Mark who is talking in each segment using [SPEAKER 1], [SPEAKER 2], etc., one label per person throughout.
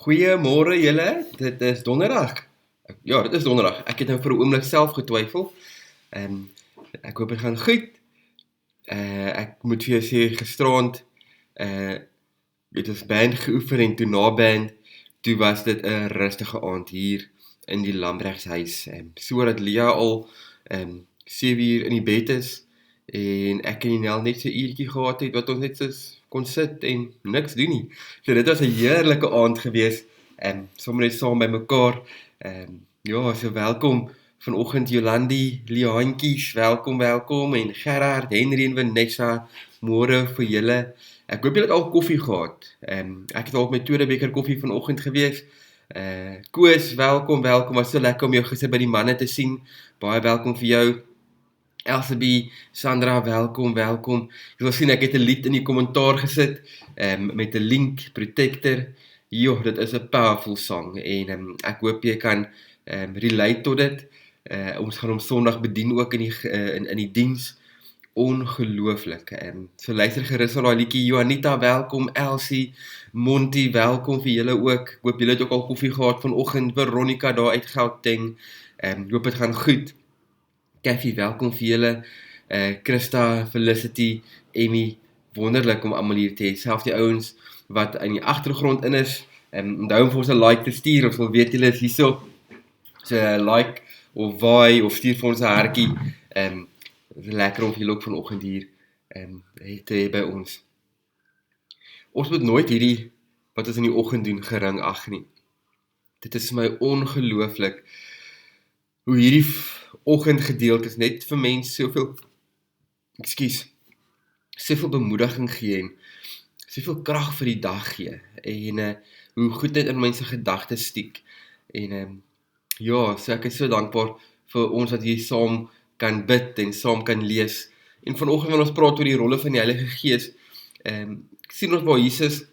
[SPEAKER 1] Goeiemôre julle, dit is donderdag. Ja, dit is donderdag. Ek het nou vir 'n oomblik self getwyfel. Ek hoop dit gaan goed. Ek moet vir jou sê, gisterand, het ons band geoefen en toe na band, toe was dit 'n rustige aand hier in die Lambrechtshuis. So dat Lia al 7 uur in die bed is en ek en Nel net so 'n uurtjie gehad het wat ons net so kon sit en niks doen nie. So dit was 'n heerlike aand gewees. Sommer net saam by mekaar. Ja, so welkom vanoggend Jolandi, Liaantjies, welkom en Gerard, Henry en Vanessa, môre vir julle. Ek hoop julle het al koffie gehad. Ek het al op my tweede beker koffie vanoggend gewees. Koos, welkom, was so lekker om jou gister by die manne te sien. Baie welkom vir jou. Elsabie, Sandra, welkom. Jy wil sien, ek het 'n lied in die kommentaar gesit, met 'n link, Protector. Jo, dit is 'n powerful song, en ek hoop jy kan relate tot dit. Ons gaan hom Sondag bedien ook in die diens. Ongelooflik. So luister gerus na daai liedjie. Juanita, welkom. Elsie, Monty, welkom vir julle ook. Ek hoop julle het ook al koffie gehad vanoggend. Veronica daar uit Gauteng. Hoop dit gaan goed. Kathy, welkom vir julle. Christa, Felicity, Emmy, wonderlik om almal hier te hê. Selfs die ouens wat in die agtergrond in is. Onthou om vir ons 'n like te stuur, ons wil weet julle is hierso. So like of waai of stuur vir ons 'n hartjie. Dit is lekker om julle ook vanoggend hier te hê by ons. Ons moet nooit hierdie wat ons in die oggend doen gering ag nie. Dit is vir my ongelooflik hoe hierdie oggendgedeeltes net vir mense soveel bemoediging gee en soveel krag vir die dag gee. En hoe goed dit in mense gedagtes stiek. En ja, so ek is so dankbaar vir ons wat hier saam kan bid en saam kan lees. En vanoggend wil ons praat oor die rolle van die Heilige Gees. Ek sien ons waar Jesus,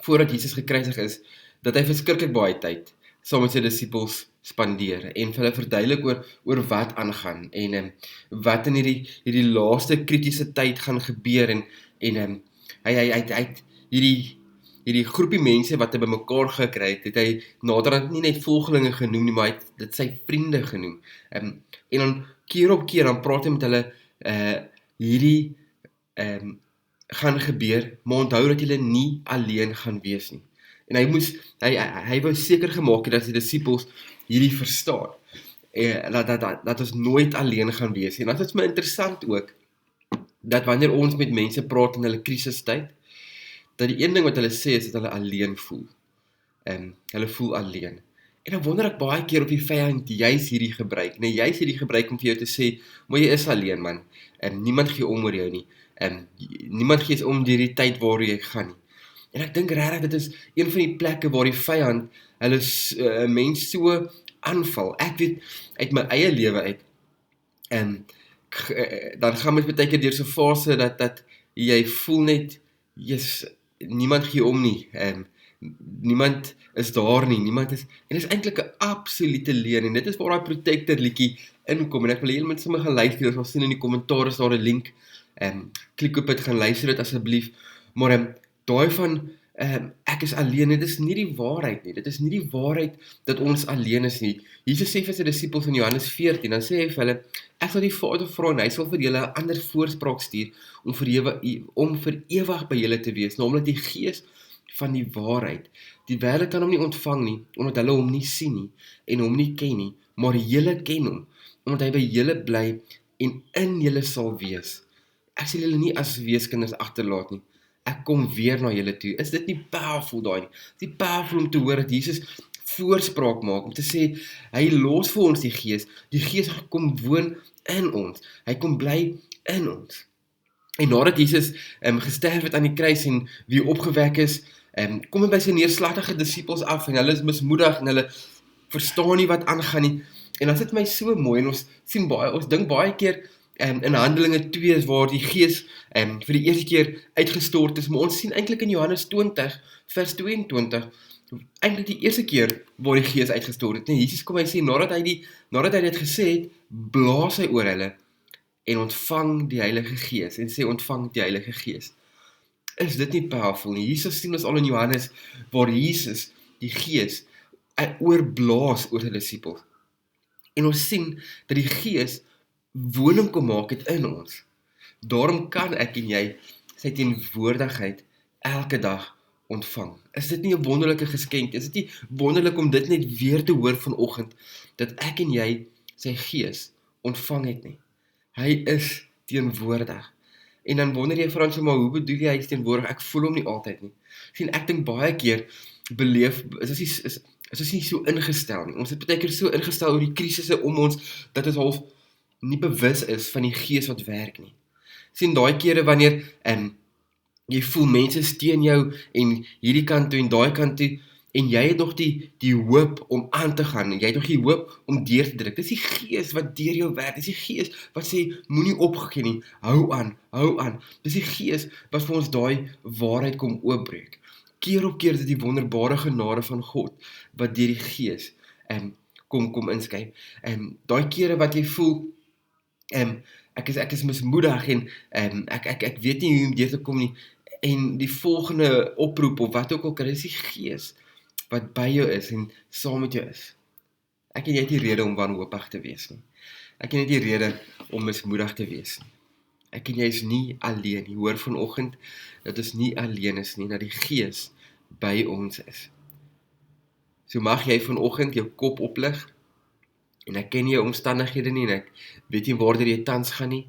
[SPEAKER 1] voordat Jesus gekruisig is, dat hy verskriklik baie tyd saam met sy disippels spandeer en vir hulle verduidelik oor wat aangaan en wat in hierdie laaste kritiese tyd gaan gebeur en hy het hierdie groepie mense wat hy bymekaar gekry het hy naderhand nie net volgelinge genoem nie, maar hy het dit sy vriende genoem. En dan keer op keer dan praat hy met hulle hierdie gaan gebeur, maar onthou dat julle nie alleen gaan wees nie. En hy wou seker gemaak het dat sy disippels hierdie verstaan, dat ons nooit alleen gaan wees. En dat is my interessant ook, dat wanneer ons met mense praat in hulle krisistyd, dat die een ding wat hulle sê is dat hulle alleen voel. Hulle voel alleen. En dan wonder ek baie keer of die vyand juis hierdie gebruik, juis hierdie gebruik om vir jou te sê, maar jy is alleen man, niemand gee om oor jou nie, niemand gee om deur die tyd waar jy gaan nie. En ek dink regtig dit is een van die plekke waar die vyand hulle mens so aanval. Ek weet uit my eie lewe uit, dan gaan mens baie keer deur so 'n fase dat jy voel net, niemand gee om nie. niemand is daar nie, niemand is, en dit is eintlik 'n absolute leuen, en dit is waar daai Protector liedjie inkom, en ek wil hê julle moet sommer gaan luister, ons sal sien in die kommentaar is daar 'n link, klik op dit, gaan luister dit asseblief, maar daai van, ek is alleen, dit is nie die waarheid nie, dit is nie die waarheid dat ons alleen is nie. Jesus sê vir sy disippels in Johannes 14, dan sê hy vir hulle, ek sal die Vader vra en hy sal vir julle 'n ander voorspraak stuur, om vir ewig by julle te wees, naamlik die Gees van die waarheid. Die wêreld kan hom nie ontvang nie, omdat hulle hom nie sien nie, en hom nie ken nie, maar julle ken hom, omdat hy by julle bly, en in julle sal wees. Ek sal julle nie as weeskinders agterlaat nie, ek kom weer na julle toe. Is dit nie powerful daai nie? Is nie powerful om te hoor dat Jesus voorspraak maak, om te sê, hy los vir ons die Gees kom woon in ons, hy kom bly in ons. En nadat Jesus gesterf het aan die kruis en weer opgewek is, kom hy by sy neerslagtige disippels af, en hulle is mismoedig, en hulle verstaan nie wat aangaan nie, en dan is dit my so mooi, en ons dink baie keer, in Handelinge 2 is waar die Gees vir die eerste keer uitgestort is, maar ons sien eintlik in Johannes 20 vers 22 eintlik die eerste keer waar die Gees uitgestort het. Nee, Jesus kom hy sê, nadat hy dit gesê het, blaas hy oor hulle en ontvang die Heilige Gees, en sê ontvang die Heilige Gees. Is dit nie powerful nie? Jesus sien ons al in Johannes waar Jesus die Gees oorblaas oor sy disippels. En ons sien dat die Gees woning kom maak het in ons. Daarom kan ek en jy sy teenwoordigheid elke dag ontvang. Is dit nie 'n wonderlike geskenk? Is dit nie wonderlik om dit net weer te hoor vanoggend, dat ek en jy sy Gees ontvang het nie? Hy is teenwoordig. En dan wonder jy Frans, maar hoe bedoel jy hy is teenwoordig? Ek voel hom nie altyd nie. Sien, ek dink baie keer is ons nie so ingestel nie. Ons het baie keer so ingestel oor die krisisse om ons, dat ons half nie bewus is van die Gees wat werk nie. Sien, daai kere wanneer jy voel mense steun jou, en hierdie kant toe en daai kant toe, en jy het nog die hoop om aan te gaan, en jy het nog die hoop om deur te druk. Dis die Gees wat deur jou werk, dis die Gees wat sê, moenie opgegee nie, hou aan. Dis die Gees wat vir ons daai waarheid kom oopbreek. Keer op keer is dit die wonderbare genade van God, wat deur die Gees kom inskyf. Daai kere wat jy voel, ek is mismoedig, en ek weet nie hoe om deur te kom nie, en die volgende oproep, of wat ook al, is die Gees, wat by jou is, en saam met jou is. Ek en jy het nie rede om wanhoopig te wees nie. Ek en jy het nie rede om mismoedig te wees nie. Ek en jy is nie alleen nie. Hoor vanoggend, dat ons nie alleen is nie, dat die Gees by ons is. So mag jy vanoggend jou kop oplig, en ek ken jou omstandighede nie, en ek weet nie waar jy tans gaan nie,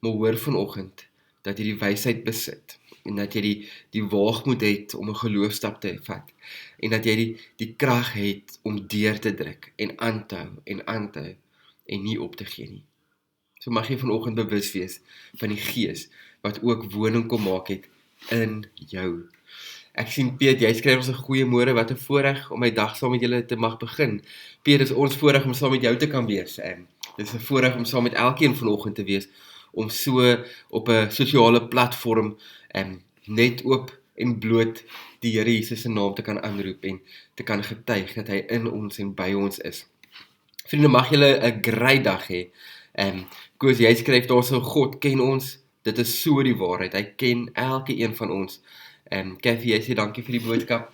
[SPEAKER 1] maar hoor vanoggend, dat jy die wysheid besit, en dat jy die waagmoed het om 'n geloofstap te vat, en dat jy die krag het om deur te druk, en aan te hou, en nie op te gee nie. So mag jy vanoggend bewus wees van die Gees, wat ook woning kom maak het in jou. Ek sien Piet, jy skryf ons 'n goeiemôre, wat 'n voorreg om my dag saam met julle te mag begin. Piet, dis ons voorreg om saam met jou te kan wees. Dis 'n voorreg om saam met elkeen vanoggend te wees, om so op 'n sosiale platform net oop en bloot die Here Jesus se naam te kan aanroep, en te kan getuig dat hy in ons en by ons is. Vriende, mag julle 'n great dag hê. Koos, jy skryf daar so, God ken ons, dit is so die waarheid, hy ken elke een van ons. Kathy, jy sê dankie vir die boodskap,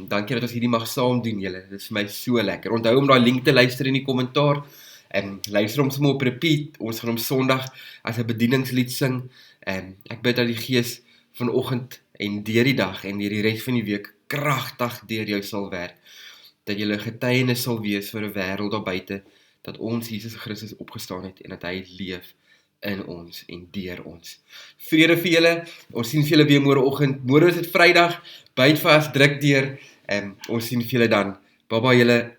[SPEAKER 1] dankie dat ons hierdie mag saam doen julle, dit is vir my so lekker. Onthou om daai link te luister in die kommentaar, luister hom sommer op repeat, ons gaan hom Sondag as 'n bedieningslied sing, ek bid dat die Gees vanoggend en deur die dag en deur die res van die week kragtig deur jou sal werk, dat jy 'n getuienis sal wees vir 'n wêreld daar buite, dat ons Jesus Christus opgestaan het, en dat hy leef in ons en deur ons. Vrede vir julle, ons sien vir julle weer môreoggend, môre is dit Vrydag, byt vas, druk deur, ons sien vir julle dan, baba julle.